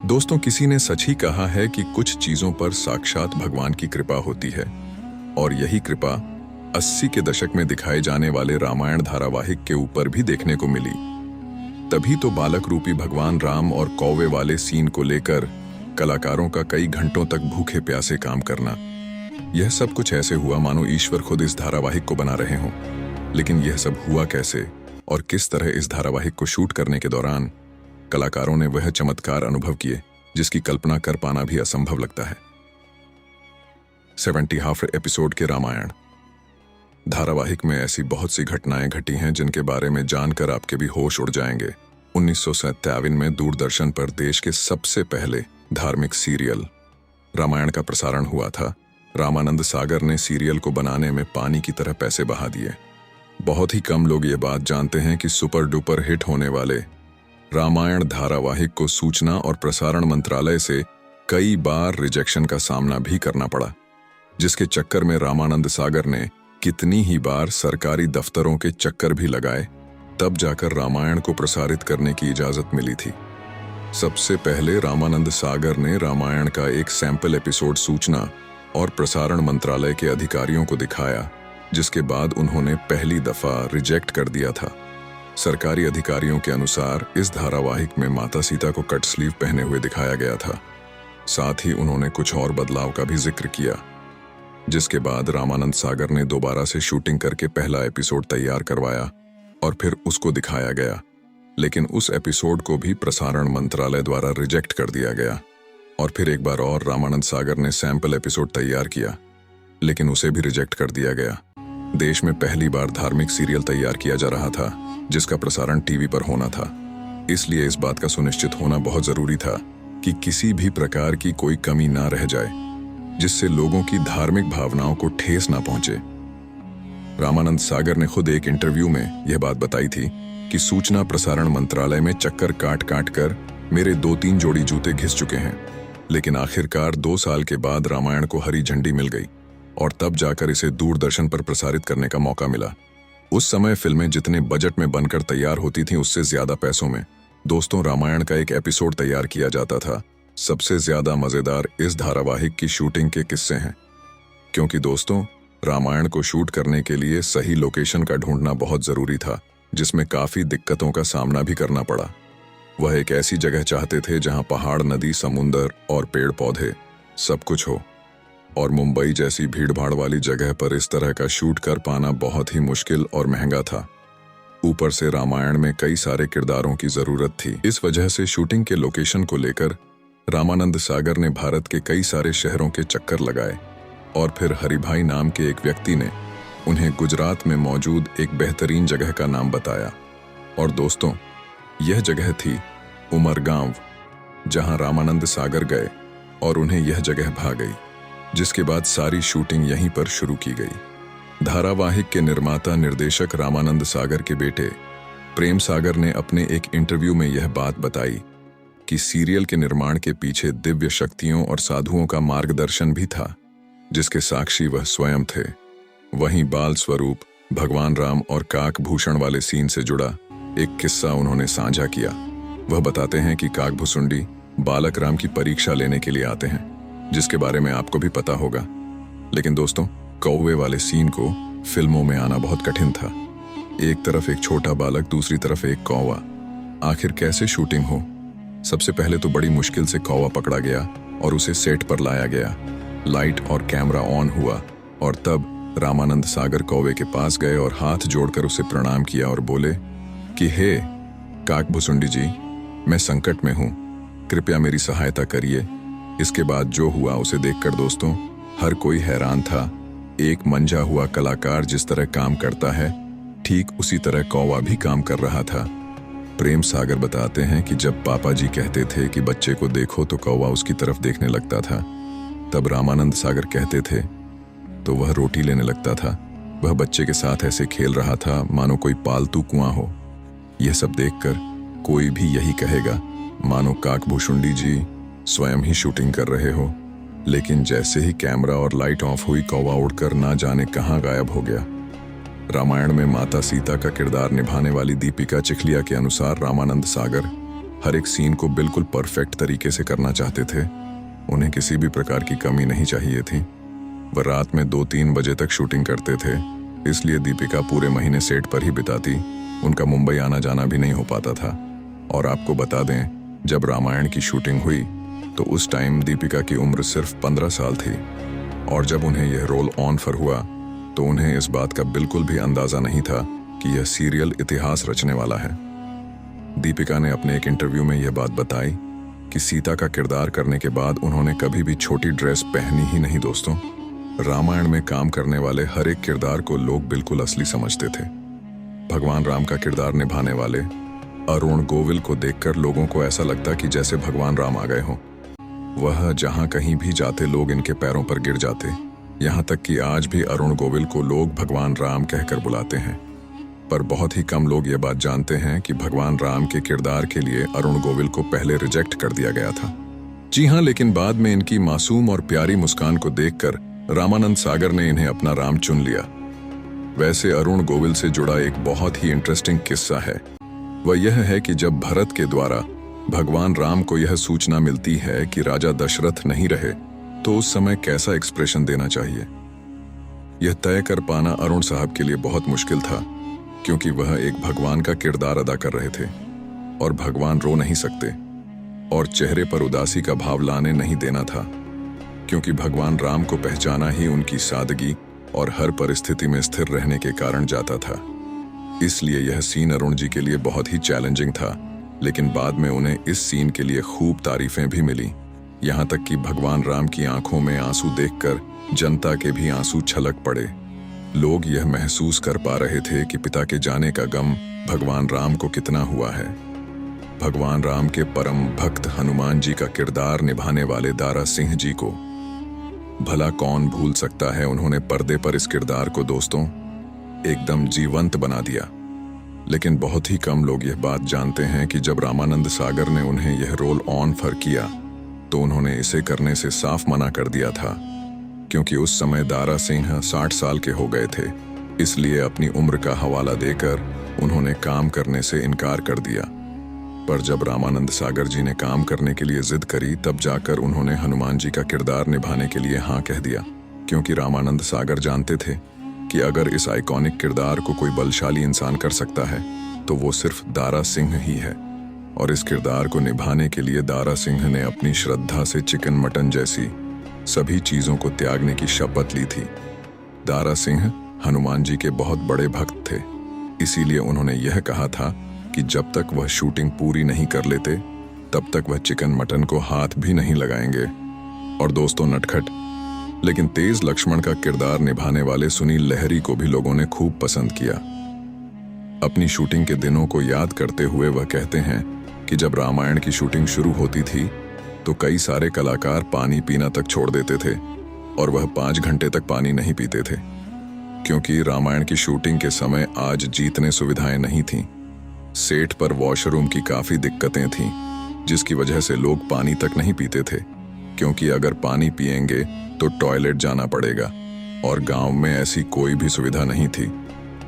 दोस्तों, किसी ने सच ही कहा है कि कुछ चीजों पर साक्षात भगवान की कृपा होती है और यही कृपा 80 के दशक में दिखाए जाने वाले रामायण धारावाहिक के ऊपर भी देखने को मिली। तभी तो बालक रूपी भगवान राम और कौवे वाले सीन को लेकर कलाकारों का कई घंटों तक भूखे प्यासे काम करना, यह सब कुछ ऐसे हुआ मानो ईश्वर खुद इस धारावाहिक को बना रहे हों। लेकिन यह सब हुआ कैसे और किस तरह इस धारावाहिक को शूट करने के दौरान कलाकारों ने वह चमत्कार अनुभव किए जिसकी कल्पना कर पाना भी असंभव लगता है। 70 हाफ एपिसोड के रामायण धारावाहिक में ऐसी बहुत सी घटनाएं घटी हैं जिनके बारे में जानकर आपके भी होश उड़ जाएंगे। 1957 में दूरदर्शन पर देश के सबसे पहले धार्मिक सीरियल रामायण का प्रसारण हुआ था। रामानंद सागर ने सीरियल को बनाने में पानी की तरह पैसे बहा दिए। बहुत ही कम लोग ये बात जानते हैं कि सुपर डुपर हिट होने वाले रामायण धारावाहिक को सूचना और प्रसारण मंत्रालय से कई बार रिजेक्शन का सामना भी करना पड़ा, जिसके चक्कर में रामानंद सागर ने कितनी ही बार सरकारी दफ्तरों के चक्कर भी लगाए, तब जाकर रामायण को प्रसारित करने की इजाजत मिली थी। सबसे पहले रामानंद सागर ने रामायण का एक सैंपल एपिसोड सूचना और प्रसारण मंत्रालय के अधिकारियों को दिखाया, जिसके बाद उन्होंने पहली दफा रिजेक्ट कर दिया था। सरकारी अधिकारियों के अनुसार इस धारावाहिक में माता सीता को कट स्लीव पहने हुए दिखाया गया था। साथ ही उन्होंने कुछ और बदलाव का भी जिक्र किया, जिसके बाद रामानंद सागर ने दोबारा से शूटिंग करके पहला एपिसोड तैयार करवाया और फिर उसको दिखाया गया। लेकिन उस एपिसोड को भी प्रसारण मंत्रालय द्वारा रिजेक्ट कर दिया गया और फिर एक बार और रामानंद सागर ने सैंपल एपिसोड तैयार किया, लेकिन उसे भी रिजेक्ट कर दिया गया। देश में पहली बार धार्मिक सीरियल तैयार किया जा रहा था जिसका प्रसारण टीवी पर होना था, इसलिए इस बात का सुनिश्चित होना बहुत जरूरी था कि किसी भी प्रकार की कोई कमी ना रह जाए जिससे लोगों की धार्मिक भावनाओं को ठेस ना पहुंचे। रामानंद सागर ने खुद एक इंटरव्यू में यह बात बताई थी कि सूचना प्रसारण मंत्रालय में चक्कर काट काट कर मेरे 2-3 जोड़ी जूते घिस चुके हैं, लेकिन आखिरकार 2 साल के बाद रामायण को हरी झंडी मिल गई और तब जाकर इसे दूरदर्शन पर प्रसारित करने का मौका मिला। उस समय फिल्में जितने बजट में बनकर तैयार होती थीं उससे ज्यादा पैसों में दोस्तों रामायण का एक एपिसोड तैयार किया जाता था। सबसे ज्यादा मजेदार इस धारावाहिक की शूटिंग के किस्से हैं, क्योंकि दोस्तों रामायण को शूट करने के लिए सही लोकेशन का ढूंढना बहुत जरूरी था, जिसमें काफी दिक्कतों का सामना भी करना पड़ा। वह एक ऐसी जगह चाहते थे जहां पहाड़, नदी, समुंदर और पेड़ पौधे सब कुछ हो, और मुंबई जैसी भीड़भाड़ वाली जगह पर इस तरह का शूट कर पाना बहुत ही मुश्किल और महंगा था। ऊपर से रामायण में कई सारे किरदारों की जरूरत थी। इस वजह से शूटिंग के लोकेशन को लेकर रामानंद सागर ने भारत के कई सारे शहरों के चक्कर लगाए और फिर हरिभाई नाम के एक व्यक्ति ने उन्हें गुजरात में मौजूद एक बेहतरीन जगह का नाम बताया। और दोस्तों यह जगह थी उमरगांव, जहां रामानंद सागर गए और उन्हें यह जगह भा गई, जिसके बाद सारी शूटिंग यहीं पर शुरू की गई। धारावाहिक के निर्माता निर्देशक रामानंद सागर के बेटे प्रेम सागर ने अपने एक इंटरव्यू में यह बात बताई कि सीरियल के निर्माण के पीछे दिव्य शक्तियों और साधुओं का मार्गदर्शन भी था, जिसके साक्षी वह स्वयं थे। वहीं बाल स्वरूप, भगवान राम और काकभूषण वाले सीन से जुड़ा एक किस्सा उन्होंने साझा किया। वह बताते हैं कि काकभुसुंडी बालक राम की परीक्षा लेने के लिए आते हैं, जिसके बारे में आपको भी पता होगा। लेकिन दोस्तों कौवे वाले सीन को फिल्मों में आना बहुत कठिन था। एक तरफ एक छोटा बालक, दूसरी तरफ एक कौवा। आखिर कैसे शूटिंग हो? सबसे पहले तो बड़ी मुश्किल से कौवा पकड़ा गया और उसे सेट पर लाया गया। लाइट और कैमरा ऑन हुआ और तब रामानंद सागर कौवे के पास गए और हाथ जोड़कर उसे प्रणाम किया और बोले कि हे काकभुसुंडी जी, मैं संकट में हूँ, कृपया मेरी सहायता करिए। इसके बाद जो हुआ उसे देखकर दोस्तों हर कोई हैरान था। एक मंझा हुआ कलाकार जिस तरह काम करता है, ठीक उसी तरह कौवा भी काम कर रहा था। प्रेम सागर बताते हैं कि जब पापा जी कहते थे कि बच्चे को देखो तो कौवा उसकी तरफ देखने लगता था। तब रामानंद सागर कहते थे तो वह रोटी लेने लगता था। वह बच्चे के साथ ऐसे खेल रहा था मानो कोई पालतू कुआं हो। यह सब देखकर कोई भी यही कहेगा मानो काकभुसुंडी जी स्वयं ही शूटिंग कर रहे हो। लेकिन जैसे ही कैमरा और लाइट ऑफ हुई, कौवा उड़कर ना जाने कहां गायब हो गया। रामायण में माता सीता का किरदार निभाने वाली दीपिका चिखलिया के अनुसार रामानंद सागर हर एक सीन को बिल्कुल परफेक्ट तरीके से करना चाहते थे। उन्हें किसी भी प्रकार की कमी नहीं चाहिए थी। वह रात में 2-3 बजे तक शूटिंग करते थे, इसलिए दीपिका पूरे महीने सेट पर ही बिताती। उनका मुंबई आना जाना भी नहीं हो पाता था। और आपको बता दें, जब रामायण की शूटिंग हुई तो उस टाइम दीपिका की उम्र सिर्फ 15 साल थी। और जब उन्हें यह रोल ऑफर हुआ तो उन्हें इस बात का बिल्कुल भी अंदाजा नहीं था कि यह सीरियल इतिहास रचने वाला है। दीपिका ने अपने एक इंटरव्यू में यह बात बताई कि सीता का किरदार करने के बाद उन्होंने कभी भी छोटी ड्रेस पहनी ही नहीं। दोस्तों, रामायण में काम करने वाले हर एक किरदार को लोग बिल्कुल असली समझते थे। भगवान राम का किरदार निभाने वाले अरुण गोविल को देखकर लोगों को ऐसा लगता कि जैसे भगवान राम आ गए हों। वह जहां कहीं भी जाते लोग इनके पैरों पर गिर जाते। यहाँ तक कि आज भी अरुण गोविल को लोग भगवान राम कहकर बुलाते हैं। पर बहुत ही कम लोग ये बात जानते हैं कि भगवान राम के किरदार के लिए अरुण गोविल को पहले रिजेक्ट कर दिया गया था। जी हाँ, लेकिन बाद में इनकी मासूम और प्यारी मुस्कान को देखकर रामानंद सागर ने इन्हें अपना राम चुन लिया। वैसे अरुण गोविल से जुड़ा एक बहुत ही इंटरेस्टिंग किस्सा है। वह यह है कि जब भरत के द्वारा भगवान राम को यह सूचना मिलती है कि राजा दशरथ नहीं रहे, तो उस समय कैसा एक्सप्रेशन देना चाहिए, यह तय कर पाना अरुण साहब के लिए बहुत मुश्किल था, क्योंकि वह एक भगवान का किरदार अदा कर रहे थे और भगवान रो नहीं सकते और चेहरे पर उदासी का भाव लाने नहीं देना था, क्योंकि भगवान राम को पहचाना ही उनकी सादगी और हर परिस्थिति में स्थिर रहने के कारण जाता था। इसलिए यह सीन अरुण जी के लिए बहुत ही चैलेंजिंग था, लेकिन बाद में उन्हें इस सीन के लिए खूब तारीफें भी मिली। यहाँ तक कि भगवान राम की आंखों में आंसू देखकर जनता के भी आंसू छलक पड़े। लोग यह महसूस कर पा रहे थे कि पिता के जाने का गम भगवान राम को कितना हुआ है। भगवान राम के परम भक्त हनुमान जी का किरदार निभाने वाले दारा सिंह जी को भला कौन भूल सकता है। उन्होंने पर्दे पर इस किरदार को दोस्तों एकदम जीवंत बना दिया। लेकिन बहुत ही कम लोग यह बात जानते हैं कि जब रामानंद सागर ने उन्हें यह रोल ऑफर किया तो उन्होंने इसे करने से साफ मना कर दिया था, क्योंकि उस समय दारा सिंह 60 साल के हो गए थे। इसलिए अपनी उम्र का हवाला देकर उन्होंने काम करने से इनकार कर दिया। पर जब रामानंद सागर जी ने काम करने के लिए जिद करी, तब जाकर उन्होंने हनुमान जी का किरदार निभाने के लिए हाँ कह दिया, क्योंकि रामानंद सागर जानते थे कि अगर इस आइकॉनिक किरदार को कोई बलशाली इंसान कर सकता है तो वो सिर्फ दारा सिंह ही है। और इस किरदार को निभाने के लिए दारा सिंह ने अपनी श्रद्धा से चिकन मटन जैसी सभी चीजों को त्यागने की शपथ ली थी। दारा सिंह हनुमान जी के बहुत बड़े भक्त थे, इसीलिए उन्होंने यह कहा था कि जब तक वह शूटिंग पूरी नहीं कर लेते तब तक वह चिकन मटन को हाथ भी नहीं लगाएंगे। और दोस्तों, नटखट लेकिन तेज लक्ष्मण का किरदार निभाने वाले सुनील लहरी को भी लोगों ने खूब पसंद किया। अपनी शूटिंग के दिनों को याद करते हुए वह कहते हैं कि जब रामायण की शूटिंग शुरू होती थी तो कई सारे कलाकार पानी पीना तक छोड़ देते थे और वह 5 घंटे तक पानी नहीं पीते थे, क्योंकि रामायण की शूटिंग के समय आज जितने सुविधाएं नहीं थीं। सेट पर वॉशरूम की काफी दिक्कतें थीं, जिसकी वजह से लोग पानी तक नहीं पीते थे, क्योंकि अगर पानी पिएंगे तो टॉयलेट जाना पड़ेगा और गांव में ऐसी कोई भी सुविधा नहीं थी।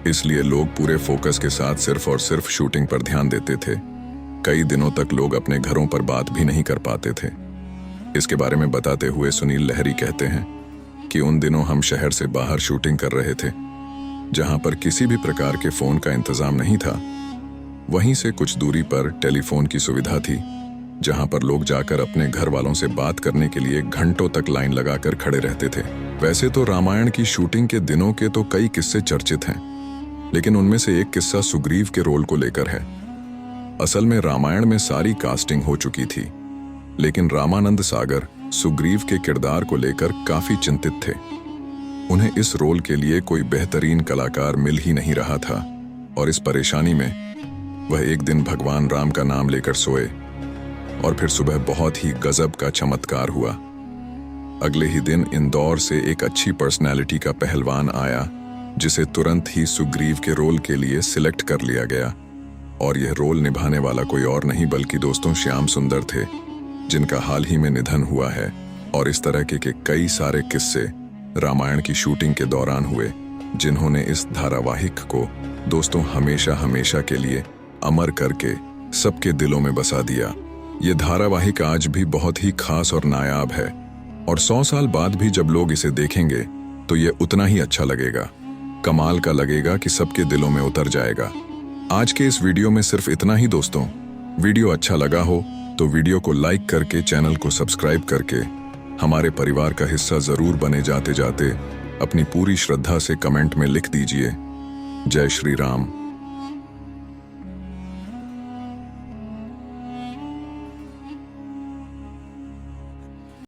इसलिए लोग पूरे फोकस के साथ सिर्फ और सिर्फ शूटिंग पर ध्यान देते थे। कई दिनों तक लोग अपने घरों पर बात भी नहीं कर पाते थे। इसके बारे में बताते हुए सुनील लहरी कहते हैं कि उन दिनों हम शहर से बाहर शूटिंग कर रहे थे, जहां पर किसी भी प्रकार के फोन का इंतजाम नहीं था। वहीं से कुछ दूरी पर टेलीफोन की सुविधा थी, जहां पर लोग जाकर अपने घर वालों से बात करने के लिए घंटों तक लाइन लगाकर खड़े रहते थे। वैसे तो रामायण की शूटिंग के दिनों के तो कई किस्से चर्चित हैं, लेकिन उनमें से एक किस्सा सुग्रीव के रोल को लेकर है। असल में रामायण में सारी कास्टिंग हो चुकी थी, लेकिन रामानंद सागर सुग्रीव के किरदार को लेकर काफी चिंतित थे। उन्हें इस रोल के लिए कोई बेहतरीन कलाकार मिल ही नहीं रहा था और इस परेशानी में वह एक दिन भगवान राम का नाम लेकर सोए और फिर सुबह बहुत ही गजब का चमत्कार हुआ। अगले ही दिन इंदौर से एक अच्छी पर्सनैलिटी का पहलवान आया, जिसे तुरंत ही सुग्रीव के रोल के लिए सिलेक्ट कर लिया गया। और यह रोल निभाने वाला कोई और नहीं बल्कि दोस्तों श्याम सुंदर थे, जिनका हाल ही में निधन हुआ है। और इस तरह के कई सारे किस्से रामायण की शूटिंग के दौरान हुए, जिन्होंने इस धारावाहिक को दोस्तों हमेशा हमेशा के लिए अमर करके सबके दिलों में बसा दिया। ये धारावाहिक आज भी बहुत ही खास और नायाब है, और 100 साल बाद भी जब लोग इसे देखेंगे तो ये उतना ही अच्छा लगेगा। कमाल का लगेगा कि सबके दिलों में उतर जाएगा। आज के इस वीडियो में सिर्फ इतना ही दोस्तों। वीडियो अच्छा लगा हो तो वीडियो को लाइक करके, चैनल को सब्सक्राइब करके हमारे परिवार का हिस्सा जरूर बने। जाते जाते अपनी पूरी श्रद्धा से कमेंट में लिख दीजिए, जय श्री राम।